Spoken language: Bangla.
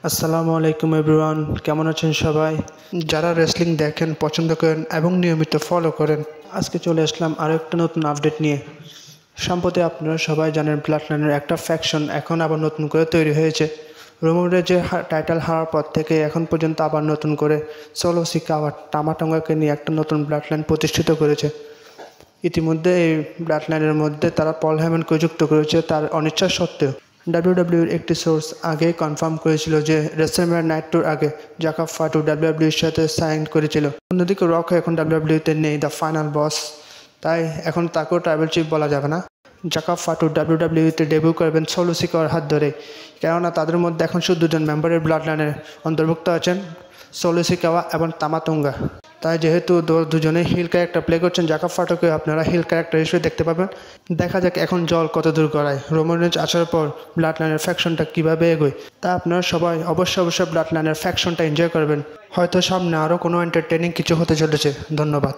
আসসালামু আলাইকুম এভরিওয়ান, কেমন আছেন সবাই? যারা রেসলিং দেখেন, পছন্দ করেন এবং নিয়মিত ফলো করেন, আজকে চলে আসলাম আরও একটা নতুন আপডেট নিয়ে। সম্প্রতি আপনারা সবাই জানেন ব্লাড লাইনের একটা ফ্যাকশন এখন আবার নতুন করে তৈরি হয়েছে। রোমানের যে টাইটেল হারার পর থেকে এখন পর্যন্ত আবার নতুন করে সোলো সিকাওয়া টামা টোঙ্গাকে নিয়ে একটা নতুন ব্লাড লাইন প্রতিষ্ঠিত করেছে। ইতিমধ্যে এই ব্লাড লাইনের মধ্যে তারা পল হেমনকে যুক্ত করেছে তার অনিচ্ছা সত্ত্বেও। ডাব্লিউডাব্লিউর একটি সোর্স আগেই কনফার্ম করেছিল যে রেসলম্যানিয়া নাইট টুর আগে জাকাব ফাটু ডাব্লিউডাব্লিউর সাথে সাইন করেছিল। অন্যদিকে রক এখন ডাব্লিউডাব্লিউতে নেই, দ্য ফাইনাল বস, তাই এখন তাকেও ট্রাইবাল চিফ বলা যাবে না। জাকাব ফাটু ডাব্লিউডাব্লিউতে ডেবিউ করবেন সোলো সিকাওয়ার হাত ধরে, কেননা তাদের মধ্যে এখন শুধু দুজন মেম্বারের ব্লাড লাইনের অন্তর্ভুক্ত আছেন, সোলো সিকাওয়া এবং তামা টোঙ্গা। তাই যেহেতু দুজনেই হিল ক্যারেক্টার প্লে করছেন, জাকাব ফাটুকে আপনারা হিল ক্যারেক্টার হিসেবে দেখতে পাবেন। দেখা যাক এখন জল কত দূর গড়ায়, রোমান রেঞ্জ আসার পর ব্লাড লাইনের ফ্যাকশনটা কীভাবে এগোয়। তা আপনারা সবাই অবশ্যই ব্লাড লাইনের ফ্যাকশনটা এনজয় করবেন। হয়তো সামনে আরও কোনো এন্টারটেনিং কিছু হতে চলেছে। ধন্যবাদ।